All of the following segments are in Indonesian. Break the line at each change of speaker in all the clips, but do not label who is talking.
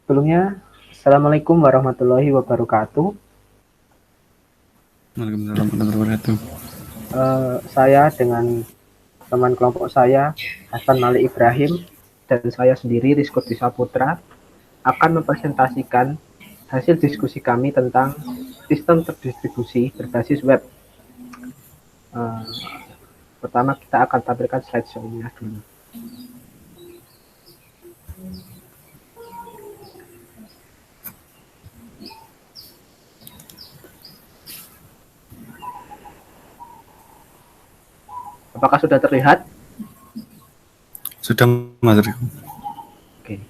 Sebelumnya, Assalamualaikum warahmatullahi wabarakatuh.
Waalaikumsalam warahmatullahi wabarakatuh.
Saya dengan teman kelompok saya, Hasan Malik Ibrahim, dan saya sendiri, Rizko Saputra, akan mempresentasikan hasil diskusi kami tentang sistem terdistribusi berbasis web. Pertama, kita akan tampilkan slideshow-nya dulu. Apakah sudah terlihat?
Sudah, Mas Riko.
Oke.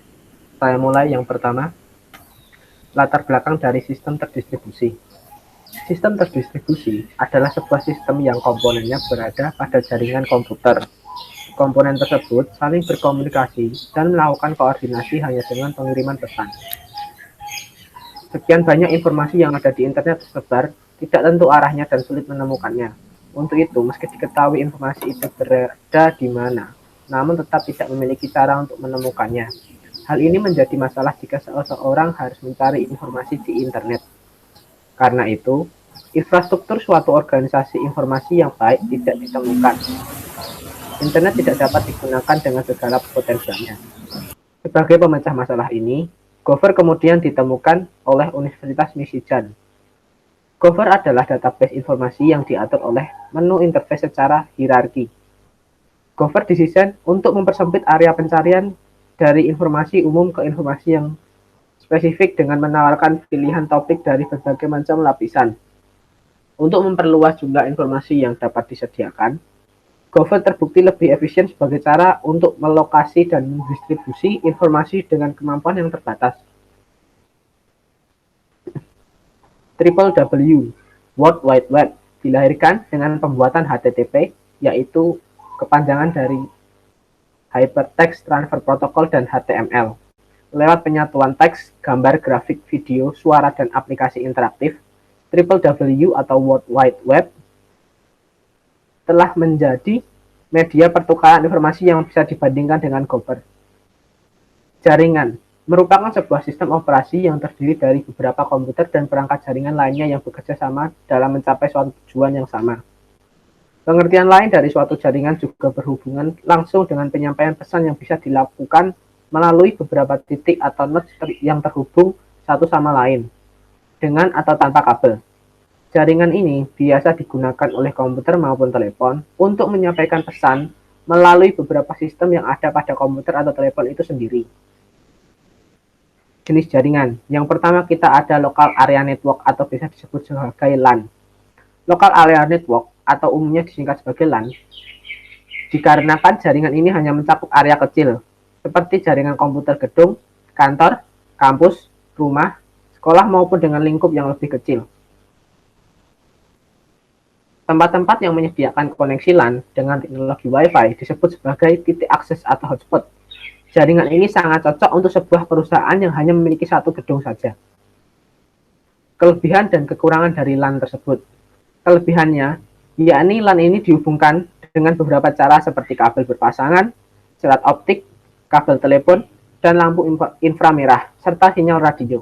Saya mulai yang pertama. Latar belakang dari sistem terdistribusi. Sistem terdistribusi adalah sebuah sistem yang komponennya berada pada jaringan komputer. Komponen tersebut saling berkomunikasi dan melakukan koordinasi hanya dengan pengiriman pesan. Sekian banyak informasi yang ada di internet tersebar, tidak tentu arahnya dan sulit menemukannya. Untuk itu, meski diketahui informasi itu berada di mana, namun tetap tidak memiliki cara untuk menemukannya. Hal ini menjadi masalah jika seseorang harus mencari informasi di internet. Karena itu, infrastruktur suatu organisasi informasi yang baik tidak ditemukan. Internet tidak dapat digunakan dengan segala potensialnya. Sebagai pemecah masalah ini, Gopher kemudian ditemukan oleh Universitas Michigan. Gopher adalah database informasi yang diatur oleh menu interface secara hierarki. Gopher didesain untuk mempersempit area pencarian dari informasi umum ke informasi yang spesifik dengan menawarkan pilihan topik dari berbagai macam lapisan. Untuk memperluas jumlah informasi yang dapat disediakan, Gopher terbukti lebih efisien sebagai cara untuk melokasi dan mendistribusi informasi dengan kemampuan yang terbatas. WWW, World Wide Web, dilahirkan dengan pembuatan HTTP, yaitu kepanjangan dari Hypertext Transfer Protocol dan HTML. Lewat penyatuan teks, gambar, grafik, video, suara, dan aplikasi interaktif, WWW atau World Wide Web telah menjadi media pertukaran informasi yang bisa dibandingkan dengan Gopher. Jaringan merupakan sebuah sistem operasi yang terdiri dari beberapa komputer dan perangkat jaringan lainnya yang bekerja sama dalam mencapai suatu tujuan yang sama. Pengertian lain dari suatu jaringan juga berhubungan langsung dengan penyampaian pesan yang bisa dilakukan melalui beberapa titik atau nodes yang terhubung satu sama lain, dengan atau tanpa kabel. Jaringan ini biasa digunakan oleh komputer maupun telepon untuk menyampaikan pesan melalui beberapa sistem yang ada pada komputer atau telepon itu sendiri. Jenis jaringan. Yang pertama kita ada Local Area Network atau bisa disebut sebagai LAN. Local Area Network atau umumnya disingkat sebagai LAN, dikarenakan jaringan ini hanya mencakup area kecil, seperti jaringan komputer gedung, kantor, kampus, rumah, sekolah maupun dengan lingkup yang lebih kecil. Tempat-tempat yang menyediakan koneksi LAN dengan teknologi Wi-Fi disebut sebagai titik akses atau hotspot. Jaringan ini sangat cocok untuk sebuah perusahaan yang hanya memiliki satu gedung saja. Kelebihan dan kekurangan dari LAN tersebut. Kelebihannya, yakni LAN ini dihubungkan dengan beberapa cara seperti kabel berpasangan, serat optik, kabel telepon, dan lampu inframerah, serta sinyal radio.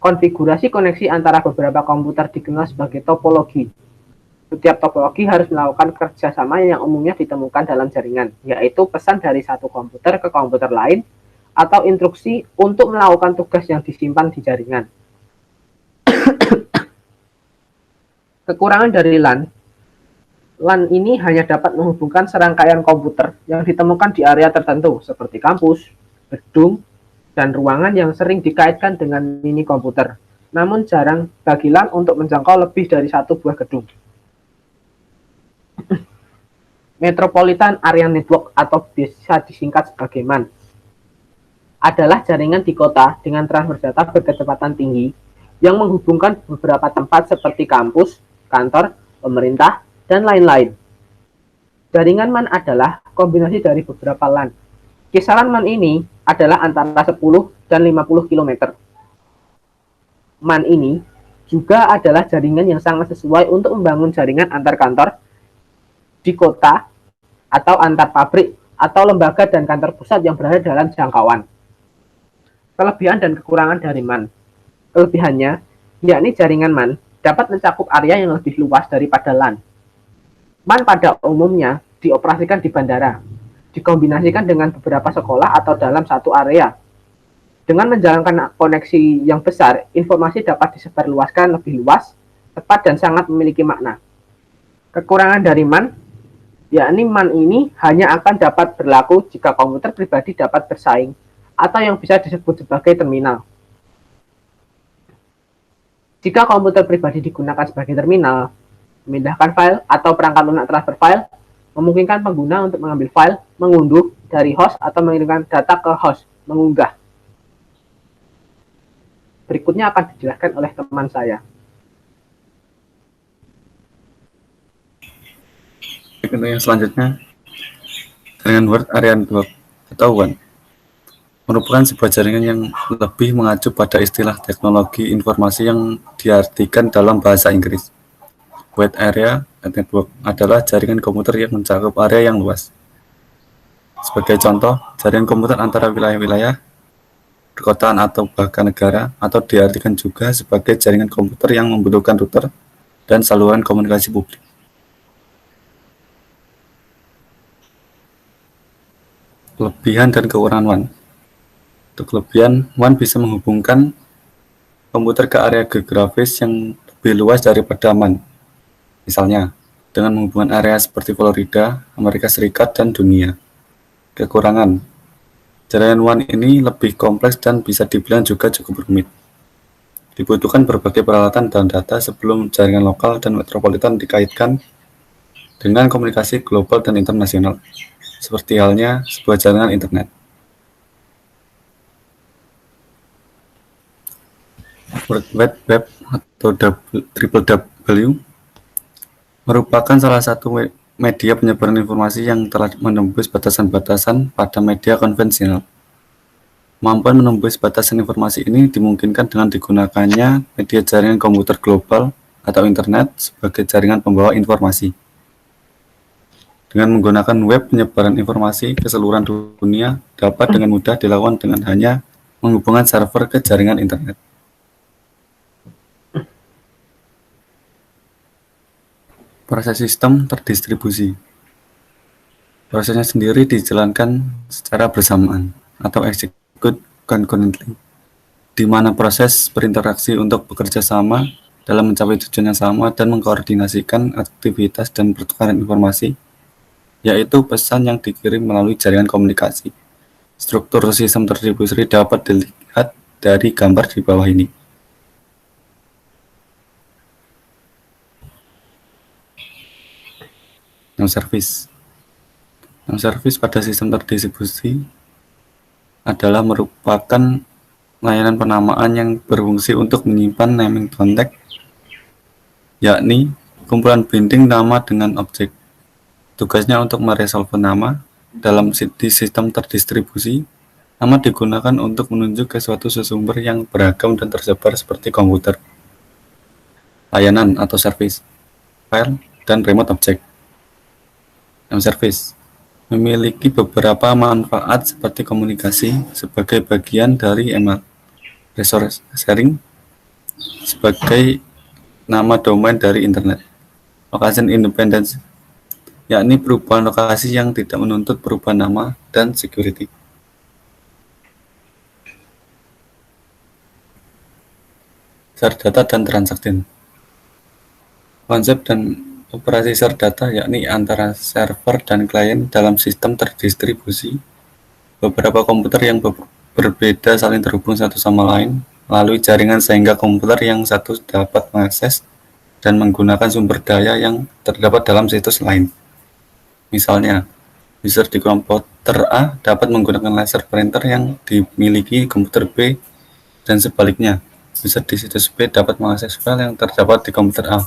Konfigurasi koneksi antara beberapa komputer dikenal sebagai topologi. Setiap topologi harus melakukan kerjasama yang umumnya ditemukan dalam jaringan, yaitu pesan dari satu komputer ke komputer lain, atau instruksi untuk melakukan tugas yang disimpan di jaringan. Kekurangan dari LAN ini hanya dapat menghubungkan serangkaian komputer yang ditemukan di area tertentu, seperti kampus, gedung, dan ruangan yang sering dikaitkan dengan mini komputer. Namun jarang bagi LAN untuk menjangkau lebih dari satu buah gedung. Metropolitan Area Network atau bisa disingkat sebagai MAN adalah jaringan di kota dengan transfer data berkecepatan tinggi yang menghubungkan beberapa tempat seperti kampus, kantor, pemerintah, dan lain-lain. Jaringan MAN adalah kombinasi dari beberapa LAN. Kisaran MAN ini adalah antara 10 dan 50 km. MAN ini juga adalah jaringan yang sangat sesuai untuk membangun jaringan antar kantor di kota atau antar pabrik atau lembaga dan kantor pusat yang berada dalam jangkauan. Kelebihan dan kekurangan dari MAN. Kelebihannya, yakni jaringan MAN dapat mencakup area yang lebih luas daripada LAN. MAN pada umumnya dioperasikan di bandara, dikombinasikan dengan beberapa sekolah atau dalam satu area. Dengan menjalankan koneksi yang besar, informasi dapat disebarluaskan lebih luas, cepat, dan sangat memiliki makna. Kekurangan dari MAN, yakni MAN ini hanya akan dapat berlaku jika komputer pribadi dapat bersaing atau yang bisa disebut sebagai terminal. Jika komputer pribadi digunakan sebagai terminal, memindahkan file atau perangkat lunak transfer file memungkinkan pengguna untuk mengambil file, mengunduh dari host atau mengirimkan data ke host, mengunggah. Berikutnya akan dijelaskan oleh teman saya.
Untuk yang selanjutnya, jaringan Word Area Network atau WAN merupakan sebuah jaringan yang lebih mengacu pada istilah teknologi informasi yang diartikan dalam bahasa Inggris. Wide Area Network adalah jaringan komputer yang mencakup area yang luas. Sebagai contoh, jaringan komputer antara wilayah-wilayah, perkotaan atau bahkan negara, atau diartikan juga sebagai jaringan komputer yang membutuhkan router dan saluran komunikasi publik. Kelebihan dan kekurangan WAN. Untuk kelebihan, WAN bisa menghubungkan komputer ke area geografis yang lebih luas daripada MAN. Misalnya, dengan menghubungkan area seperti Florida, Amerika Serikat, dan dunia. Kekurangan, jaringan WAN ini lebih kompleks dan bisa dibilang juga cukup rumit. Dibutuhkan berbagai peralatan dan data sebelum jaringan lokal dan metropolitan dikaitkan dengan komunikasi global dan internasional, seperti halnya sebuah jaringan internet. World Wide Web atau WWW merupakan salah satu media penyebaran informasi yang telah menembus batasan-batasan pada media konvensional. Kemampuan menembus batasan informasi ini dimungkinkan dengan digunakannya media jaringan komputer global atau internet sebagai jaringan pembawa informasi. Dengan menggunakan web, penyebaran informasi ke seluruh dunia dapat dengan mudah dilakukan dengan hanya menghubungkan server ke jaringan internet. Proses sistem terdistribusi. Prosesnya sendiri dijalankan secara bersamaan atau execute concurrently, di mana proses berinteraksi untuk bekerja sama dalam mencapai tujuan yang sama dan mengkoordinasikan aktivitas dan pertukaran informasi, yaitu pesan yang dikirim melalui jaringan komunikasi. Struktur sistem terdistribusi dapat dilihat dari gambar di bawah ini. Non-service pada sistem terdistribusi adalah merupakan layanan penamaan yang berfungsi untuk menyimpan naming context, yakni kumpulan binding nama dengan objek. Tugasnya untuk meresolve nama dalam sistem terdistribusi. Nama digunakan untuk menunjuk ke suatu sumber yang beragam dan tersebar seperti komputer, layanan atau service, file, dan remote object. Service memiliki beberapa manfaat seperti komunikasi sebagai bagian dari email, resource sharing sebagai nama domain dari internet, location independence, yakni perubahan lokasi yang tidak menuntut perubahan nama, dan security. Share data dan transaksi. Konsep dan operasi share data yakni antara server dan klien dalam sistem terdistribusi. Beberapa komputer yang berbeda saling terhubung satu sama lain melalui jaringan sehingga komputer yang satu dapat mengakses dan menggunakan sumber daya yang terdapat dalam situs lain. Misalnya, user di komputer A dapat menggunakan laser printer yang dimiliki komputer B dan sebaliknya, user di situs B dapat mengakses file yang terdapat di komputer A.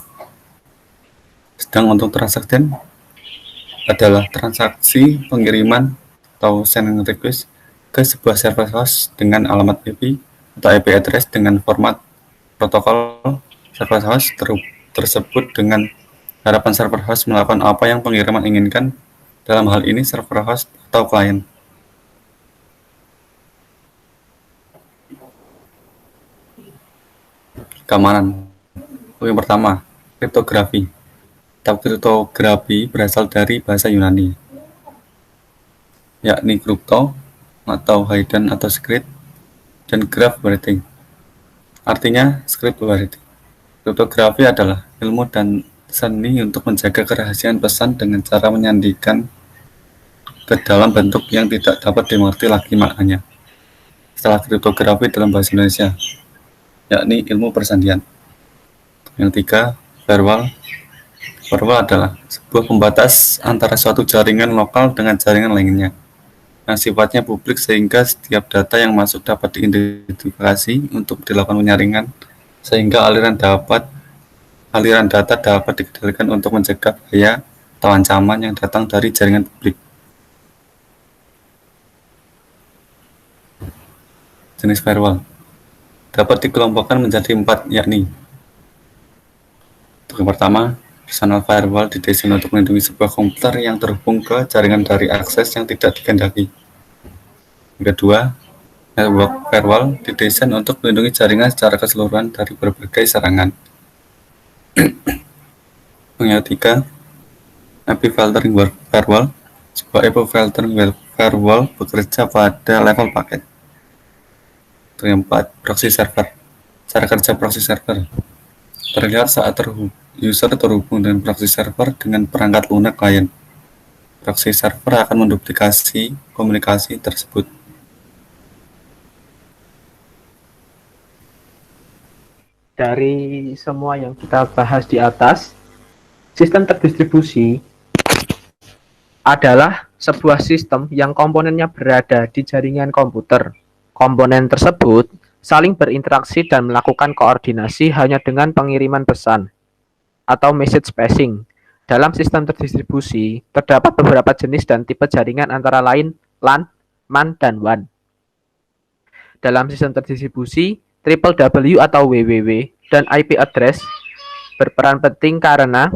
Sedang untuk transaksi adalah transaksi pengiriman atau sending request ke sebuah server host dengan alamat IP atau IP address dengan format protokol server host tersebut dengan harapan server host melakukan apa yang pengiriman inginkan Dalam hal ini server host atau klien. Keamanan. Yang pertama, kriptografi. Kriptografi berasal dari bahasa Yunani, yakni kripto atau hidden atau secret, dan graph writing. Artinya script writing. Kriptografi adalah ilmu dan seni untuk menjaga kerahasiaan pesan dengan cara menyandikan ke dalam bentuk yang tidak dapat dimengerti lagi maknanya. Istilah kriptografi dalam bahasa Indonesia, yakni ilmu persandian. Yang tiga, firewall. Firewall adalah sebuah pembatas antara suatu jaringan lokal dengan jaringan lainnya, yang sifatnya publik sehingga setiap data yang masuk dapat diidentifikasi untuk dilakukan penyaringan, sehingga aliran data dapat dikendalikan untuk mencegah bahaya atau ancaman yang datang dari jaringan publik. Jenis firewall dapat dikelompokkan menjadi 4, yakni yang pertama, personal firewall didesain untuk melindungi sebuah komputer yang terhubung ke jaringan dari akses yang tidak dikehendaki. Yang kedua, network firewall didesain untuk melindungi jaringan secara keseluruhan dari berbagai serangan. Yang ketiga, IP filtering firewall. Sebuah IP filtering firewall bekerja pada level paket. Yang keempat, proxy server. Cara kerja proxy server terlihat saat user terhubung dengan proxy server dengan perangkat lunak klien. Proxy server akan menduplikasi komunikasi tersebut.
Dari semua yang kita bahas di atas, sistem terdistribusi adalah sebuah sistem yang komponennya berada di jaringan komputer. Komponen tersebut saling berinteraksi dan melakukan koordinasi hanya dengan pengiriman pesan atau message passing. Dalam sistem terdistribusi, terdapat beberapa jenis dan tipe jaringan antara lain LAN, MAN, dan WAN. Dalam sistem terdistribusi, WWW atau WWW dan IP address berperan penting karena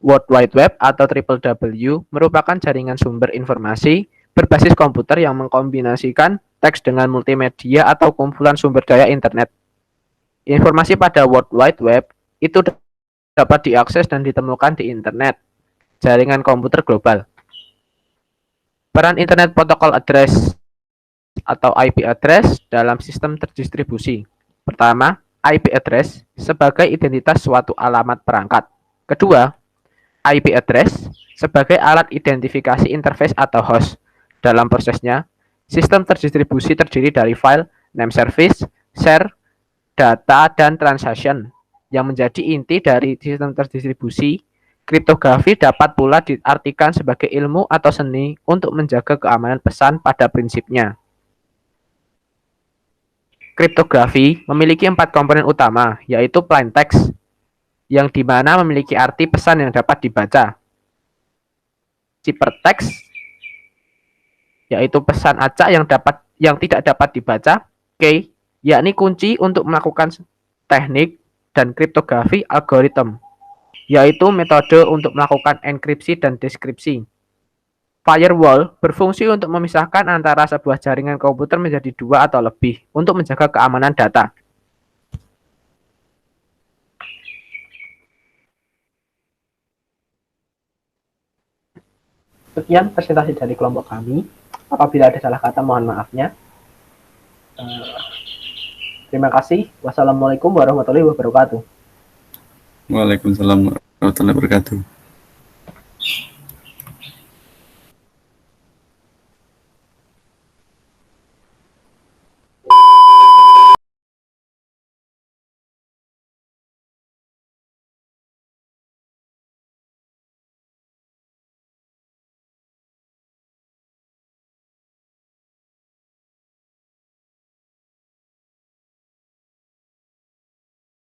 World Wide Web atau WWW merupakan jaringan sumber informasi berbasis komputer yang mengkombinasikan teks dengan multimedia atau kumpulan sumber daya internet. Informasi pada World Wide Web itu dapat diakses dan ditemukan di internet, jaringan komputer global. Peran Internet Protocol Address atau IP address dalam sistem terdistribusi. Pertama, IP address sebagai identitas suatu alamat perangkat. Kedua, IP address sebagai alat identifikasi interface atau host. Dalam prosesnya, sistem terdistribusi terdiri dari file, name service, share, data, dan transaction. Yang menjadi inti dari sistem terdistribusi, kriptografi dapat pula diartikan sebagai ilmu atau seni untuk menjaga keamanan pesan pada prinsipnya. Kriptografi memiliki 4 komponen utama, yaitu plain text, yang dimana memiliki arti pesan yang dapat dibaca. Ciphertext, yaitu pesan acak yang tidak dapat dibaca. Key, yakni kunci untuk melakukan teknik, dan kriptografi algoritma, yaitu metode untuk melakukan enkripsi dan deskripsi. Firewall berfungsi untuk memisahkan antara sebuah jaringan komputer menjadi 2 atau lebih untuk menjaga keamanan data. Sekian presentasi dari kelompok kami. Apabila ada salah kata, mohon maafnya. Terima kasih. Wassalamualaikum warahmatullahi wabarakatuh.
Waalaikumsalam warahmatullahi wabarakatuh.